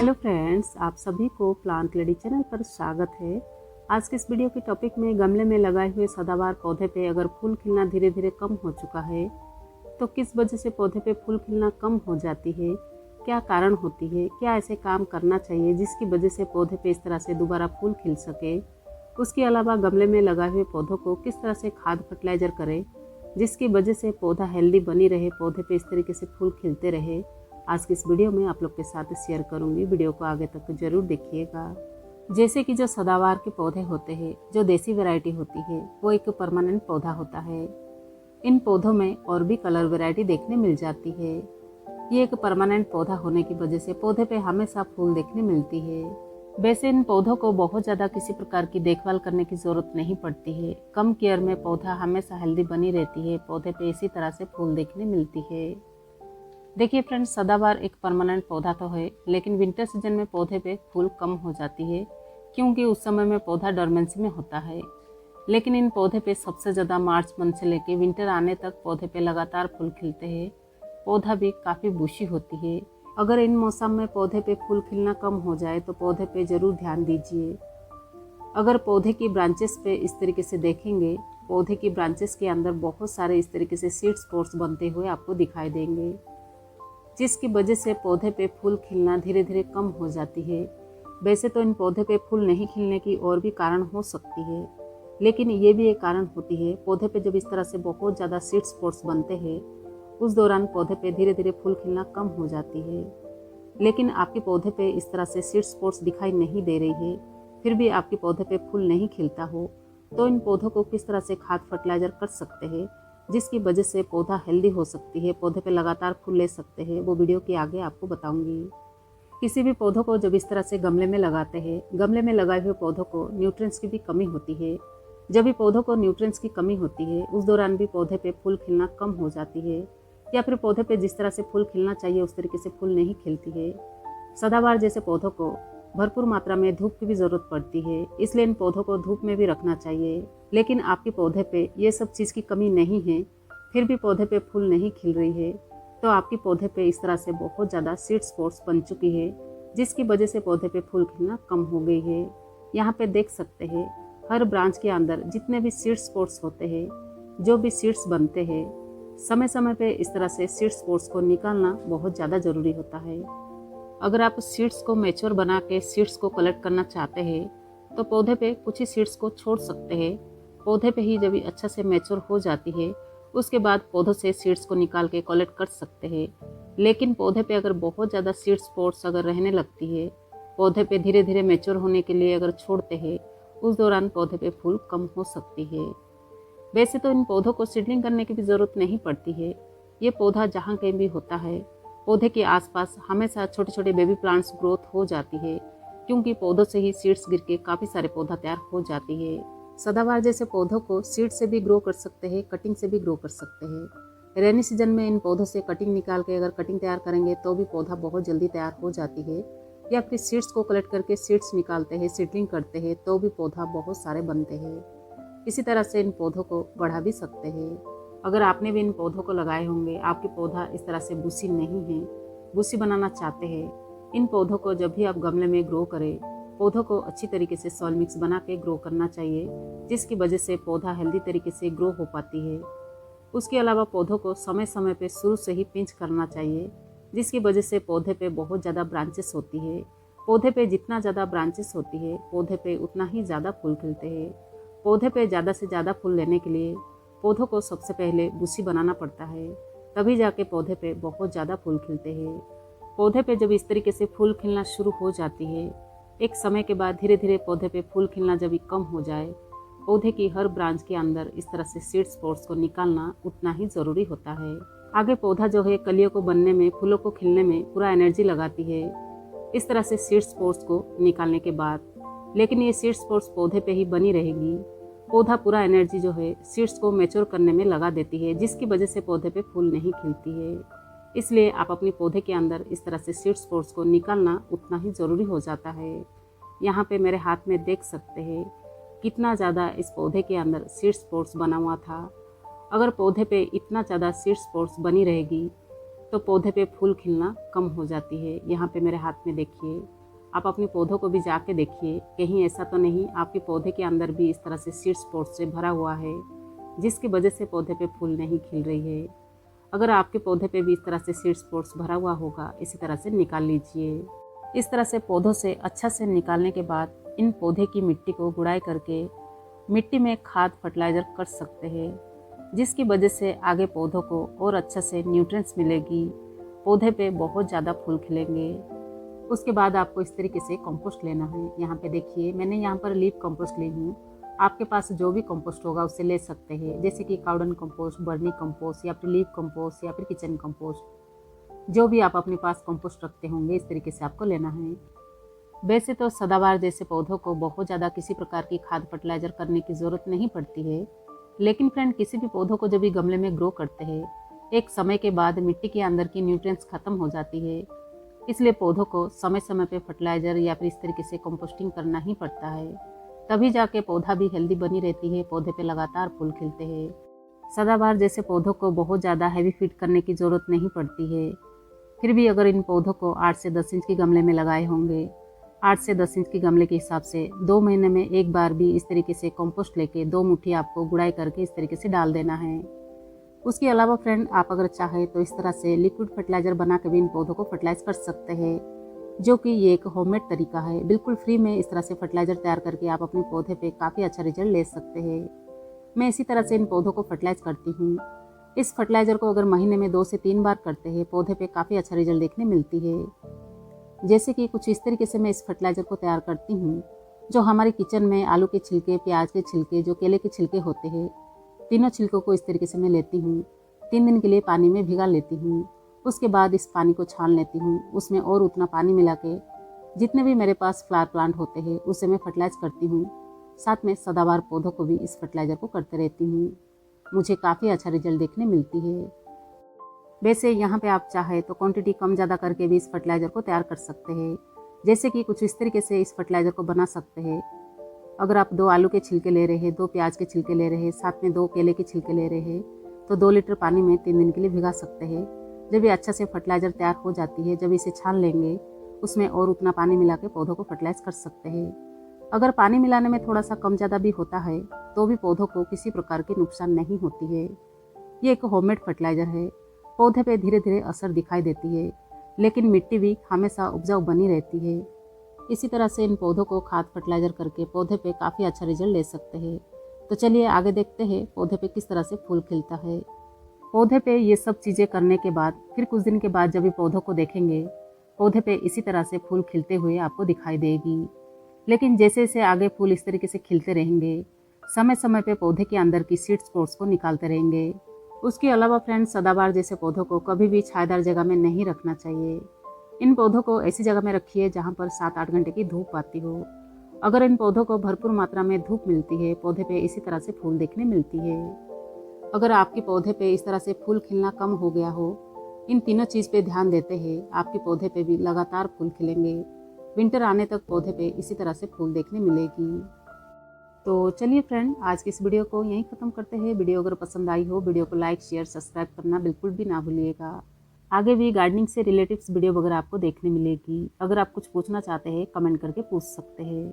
Hello friends, आप सभी को प्लांट लेडी चैनल पर स्वागत है। आज के इस वीडियो के टॉपिक में गमले में लगाए हुए सदाबहार पौधे पे अगर फूल खिलना धीरे धीरे कम हो चुका है तो किस वजह से पौधे पे फूल खिलना कम हो जाती है, क्या कारण होती है, क्या ऐसे काम करना चाहिए जिसकी वजह से पौधे पे इस तरह से दोबारा फूल खिल सके। उसके अलावा गमले में लगाए हुए पौधों को किस तरह से खाद फर्टिलाइजर करें जिसकी वजह से पौधा हेल्दी बनी रहे, पौधे पे इस तरीके से फूल खिलते रहे। आज की इस वीडियो में आप लोग के साथ शेयर करूंगी। वीडियो को आगे तक जरूर देखिएगा। जैसे कि जो सदाबहार के पौधे होते हैं, जो देसी वैरायटी होती है, वो एक परमानेंट पौधा होता है। इन पौधों में और भी कलर वैरायटी देखने मिल जाती है। ये एक परमानेंट पौधा होने की वजह से पौधे पे हमेशा फूल देखने मिलती है। वैसे इन पौधों को बहुत ज़्यादा किसी प्रकार की देखभाल करने की ज़रूरत नहीं पड़ती है। कम केयर में पौधा हमेशा हेल्दी बनी रहती है, पौधे पे इसी तरह से फूल देखने मिलती है। देखिए फ्रेंड्स, सदाबहार एक परमानेंट पौधा तो है, लेकिन विंटर सीजन में पौधे पे फूल कम हो जाती है क्योंकि उस समय में पौधा डोरमेंसी में होता है। लेकिन इन पौधे पे सबसे ज़्यादा मार्च मंथ से लेके विंटर आने तक पौधे पे लगातार फूल खिलते हैं। पौधा भी काफ़ी बुशी होती है। अगर इन मौसम में पौधे पे फूल खिलना कम हो जाए तो पौधे पे ज़रूर ध्यान दीजिए। अगर पौधे की ब्रांचेस पे इस तरीके से देखेंगे, पौधे की ब्रांचेस के अंदर बहुत सारे इस तरीके से सीड स्पॉट्स बनते हुए आपको दिखाई देंगे, जिसकी वजह से पौधे पे फूल खिलना धीरे धीरे कम हो जाती है। वैसे तो इन पौधे पे फूल नहीं खिलने की और भी कारण हो सकती है, लेकिन ये भी एक कारण होती है। पौधे पे जब इस तरह से बहुत ज़्यादा सीड स्पॉट्स बनते हैं, उस दौरान पौधे पे धीरे धीरे फूल खिलना कम हो जाती है। लेकिन आपके पौधे पे इस तरह से सीड स्पॉट्स दिखाई नहीं दे रही है, फिर भी आपके पौधे पे फूल नहीं खिलता हो, तो इन पौधों को किस तरह से खाद फर्टिलाइजर कर सकते हैं जिसकी वजह से पौधा हेल्दी हो सकती है, पौधे पे लगातार फूल ले सकते हैं, वो वीडियो के आगे आपको बताऊंगी। किसी भी पौधों को जब इस तरह से गमले में लगाते हैं, गमले में लगाए हुए पौधों को न्यूट्रिएंट्स की भी कमी होती है। जब भी पौधों को न्यूट्रिएंट्स की कमी होती है, उस दौरान भी पौधे पे फूल खिलना कम हो जाती है, या फिर पौधे पे जिस तरह से फूल खिलना चाहिए उस तरीके से फूल नहीं खिलती है। सदाबहार जैसे पौधों को भरपूर मात्रा में धूप की भी ज़रूरत पड़ती है, इसलिए इन पौधों को धूप में भी रखना चाहिए। लेकिन आपके पौधे पे ये सब चीज़ की कमी नहीं है, फिर भी पौधे पे फूल नहीं खिल रही है, तो आपके पौधे पे इस तरह से बहुत ज़्यादा सीड स्पॉट्स बन चुकी है, जिसकी वजह से पौधे पे फूल खिलना कम हो गई है। यहाँ पे देख सकते हैं, हर ब्रांच के अंदर जितने भी सीड स्पॉट्स होते हैं, जो भी सीड्स बनते हैं, समय समय पे इस तरह से सीड स्पॉट्स को निकालना बहुत ज़्यादा ज़रूरी होता है। अगर आप सीड्स को मैच्योर बना के सीड्स को कलेक्ट करना चाहते हैं तो पौधे पे कुछ ही सीड्स को छोड़ सकते हैं। पौधे पे ही जब अच्छा से मैच्योर हो जाती है, उसके बाद पौधों से सीड्स को निकाल के कलेक्ट कर सकते हैं। लेकिन पौधे पे अगर बहुत ज़्यादा सीड स्पॉट्स अगर रहने लगती है, पौधे पे धीरे धीरे मैच्योर होने के लिए अगर छोड़ते हैं, उस दौरान पौधे पे फूल कम हो सकती है। वैसे तो इन पौधों को सीडलिंग करने की भी ज़रूरत नहीं पड़ती है। ये पौधा जहाँ कहीं भी होता है, पौधे के आसपास हमेशा छोटे छोटे बेबी प्लांट्स ग्रोथ हो जाती है, क्योंकि पौधों से ही सीड्स गिर के काफ़ी सारे पौधा तैयार हो जाती है। सदाबहार जैसे पौधों को सीड से भी ग्रो कर सकते हैं, कटिंग से भी ग्रो कर सकते हैं। रेनी सीजन में इन पौधों से कटिंग निकाल के अगर कटिंग तैयार करेंगे तो भी पौधा बहुत जल्दी तैयार हो जाती है, या फिर सीड्स को कलेक्ट करके सीड्स निकालते हैं, सीडलिंग करते हैं, तो भी पौधा बहुत सारे बनते हैं। इसी तरह से इन पौधों को बढ़ा भी सकते हैं। अगर आपने भी इन पौधों को लगाए होंगे, आपके पौधा इस तरह से बुशी नहीं है, बुशी बनाना चाहते हैं, इन पौधों को जब भी आप गमले में ग्रो करें, पौधों को अच्छी तरीके से सॉइल मिक्स बना के ग्रो करना चाहिए, जिसकी वजह से पौधा हेल्दी तरीके से ग्रो हो पाती है। उसके अलावा पौधों को समय समय पे शुरू से ही पिंच करना चाहिए, जिसकी वजह से पौधे पे बहुत ज़्यादा ब्रांचेस होती है। पौधे पे जितना ज़्यादा ब्रांचेस होती है, पौधे पे उतना ही ज़्यादा फूल खिलते हैं। पौधे पे ज़्यादा से ज़्यादा फूल लेने के लिए पौधों को सबसे पहले बुशी बनाना पड़ता है, तभी जाके पौधे पे बहुत ज़्यादा फूल खिलते हैं। पौधे पे जब इस तरीके से फूल खिलना शुरू हो जाती है, एक समय के बाद धीरे धीरे पौधे पे फूल खिलना जब कम हो जाए, पौधे की हर ब्रांच के अंदर इस तरह से सीड स्पॉट्स को निकालना उतना ही ज़रूरी होता है। आगे पौधा जो है कलियों को बनने में, फूलों को खिलने में पूरा एनर्जी लगाती है, इस तरह से सीड स्पॉट्स को निकालने के बाद। लेकिन ये सीड स्पॉट्स पौधे पे ही बनी रहेगी। पौधा पूरा एनर्जी जो है सीड्स को मैच्योर करने में लगा देती है, जिसकी वजह से पौधे पे फूल नहीं खिलती है। इसलिए आप अपने पौधे के अंदर इस तरह से सीड स्पॉट्स को निकालना उतना ही ज़रूरी हो जाता है। यहाँ पे मेरे हाथ में देख सकते हैं कितना ज़्यादा इस पौधे के अंदर सीड स्पॉट्स बना हुआ था। अगर पौधे पे इतना ज़्यादा सीड स्पॉट्स बनी रहेगी तो पौधे पे फूल खिलना कम हो जाती है। यहाँ पे मेरे हाथ में देखिए आप अपने पौधों को भी जाके देखिए, कहीं ऐसा तो नहीं आपके पौधे के अंदर भी इस तरह से सीड स्पॉट से भरा हुआ है, जिसकी वजह से पौधे पे फूल नहीं खिल रही है। अगर आपके पौधे पे भी इस तरह से सीड स्पॉट्स भरा हुआ होगा, इसी तरह से निकाल लीजिए। इस तरह से पौधों से अच्छा से निकालने के बाद इन पौधे की मिट्टी को गुड़ाई करके मिट्टी में खाद फर्टिलाइज़र कर सकते हैं, जिसकी वजह से आगे पौधों को और अच्छा से न्यूट्रिएंट्स मिलेगी, पौधे पे बहुत ज़्यादा फूल खिलेंगे। उसके बाद आपको इस तरीके से कंपोस्ट लेना है। यहाँ पे देखिए मैंने यहाँ पर लीफ कंपोस्ट ली हूँ। आपके पास जो भी कंपोस्ट होगा उससे ले सकते हैं, जैसे कि काउडन कंपोस्ट, बर्नी कंपोस्ट या फिर लीफ कंपोस्ट या फिर किचन कंपोस्ट, जो भी आप अपने पास कंपोस्ट रखते होंगे इस तरीके से आपको लेना है। वैसे तो सदाबहार जैसे पौधों को बहुत ज़्यादा किसी प्रकार की खाद फर्टिलाइज़र करने की ज़रूरत नहीं पड़ती है, लेकिन फ्रेंड किसी भी पौधों को जब भी गमले में ग्रो करते हैं, एक समय के बाद मिट्टी के अंदर की न्यूट्रिएंट्स खत्म हो जाती है, इसलिए पौधों को समय समय पे फर्टिलाइज़र या फिर इस तरीके से कंपोस्टिंग करना ही पड़ता है, तभी जाके पौधा भी हेल्दी बनी रहती है, पौधे पे लगातार फूल खिलते हैं। सदाबहार जैसे पौधों को बहुत ज़्यादा हैवी फीड करने की ज़रूरत नहीं पड़ती है, फिर भी अगर इन पौधों को 8 से 10 इंच के गमले में लगाए होंगे, 8 से 10 इंच के गमले के हिसाब से 2 महीने में एक बार भी इस तरीके से कंपोस्ट लेके 2 मुट्ठी आपको गुड़ाई करके इस तरीके से डाल देना है। उसके अलावा फ्रेंड आप अगर चाहे तो इस तरह से लिक्विड फर्टिलाइज़र बना के भी इन पौधों को फर्टिलाइज कर सकते हैं, जो कि ये एक होममेड तरीका है। बिल्कुल फ्री में इस तरह से फर्टिलाइज़र तैयार करके आप अपने पौधे पे काफ़ी अच्छा रिजल्ट ले सकते हैं। मैं इसी तरह से इन पौधों को फर्टिलाइज करती हूँ। इस फर्टिलाइज़र को अगर महीने में 2 से 3 बार करते हैं, पौधे पे काफ़ी अच्छा रिजल्ट देखने मिलती है। जैसे कि कुछ इस तरीके से मैं इस फर्टिलाइज़र को तैयार करती हूँ, जो हमारे किचन में आलू के छिलके, प्याज के छिलके, जो केले के छिलके होते हैं, तीनों छिलकों को इस तरीके से मैं लेती हूँ, 3 दिन के लिए पानी में भिगा लेती हूँ। उसके बाद इस पानी को छान लेती हूँ, उसमें और उतना पानी मिला के जितने भी मेरे पास फ्लावर प्लांट होते हैं उसे मैं फर्टिलाइज करती हूँ। साथ में सदाबहार पौधों को भी इस फर्टिलाइज़र को करते रहती हूँ। मुझे काफ़ी अच्छा रिजल्ट देखने मिलती है। वैसे यहाँ पे आप चाहे तो क्वांटिटी कम ज़्यादा करके भी इस फर्टिलाइज़र को तैयार कर सकते हैं, जैसे कि कुछ इस तरीके से इस फर्टिलाइज़र को बना सकते हैं। अगर आप 2 आलू के छिलके ले रहे हैं, 2 प्याज के छिलके ले रहे हैं, साथ में 2 केले के छिलके ले रहे हैं, तो 2 लीटर पानी में 3 दिन के लिए भिगा सकते हैं। जब ये अच्छा से फर्टिलाइज़र तैयार हो जाती है, जब इसे छान लेंगे, उसमें और उतना पानी मिला के पौधों को फर्टिलाइज कर सकते हैं। अगर पानी मिलाने में थोड़ा सा कम ज़्यादा भी होता है तो भी पौधों को किसी प्रकार की नुकसान नहीं होती है। ये एक होममेड फर्टिलाइज़र है, पौधे पे धीरे धीरे असर दिखाई देती है, लेकिन मिट्टी भी हमेशा उपजाऊ बनी रहती है। इसी तरह से इन पौधों को खाद फर्टिलाइज़र करके पौधे पे काफ़ी अच्छा रिजल्ट ले सकते हैं। तो चलिए आगे देखते हैं पौधे पे किस तरह से फूल खिलता है। पौधे पे ये सब चीज़ें करने के बाद फिर कुछ दिन के बाद जब भी पौधों को देखेंगे, पौधे पे इसी तरह से फूल खिलते हुए आपको दिखाई देगी। लेकिन जैसे जैसे आगे फूल इस तरीके से खिलते रहेंगे, समय समय पे पौधे के अंदर की सीड स्पॉट्स को निकालते रहेंगे। उसके अलावा फ्रेंड्स, सदाबहार जैसे पौधों को कभी भी छायादार जगह में नहीं रखना चाहिए। इन पौधों को ऐसी जगह में रखिए जहाँ पर 7-8 घंटे की धूप आती हो। अगर इन पौधों को भरपूर मात्रा में धूप मिलती है, पौधे पे इसी तरह से फूल देखने मिलती है। अगर आपके पौधे पे इस तरह से फूल खिलना कम हो गया हो, इन तीनों चीज़ पे ध्यान देते हैं, आपके पौधे पे भी लगातार फूल खिलेंगे। विंटर आने तक पौधे पे इसी तरह से फूल देखने मिलेगी। तो चलिए फ्रेंड, आज की इस वीडियो को यहीं ख़त्म करते हैं। वीडियो अगर पसंद आई हो, वीडियो को लाइक, शेयर, सब्सक्राइब करना बिल्कुल भी ना भूलिएगा। आगे भी गार्डनिंग से रिलेटिव्स वीडियो वगैरह आपको देखने मिलेगी। अगर आप कुछ पूछना चाहते हैं, कमेंट करके पूछ सकते हैं।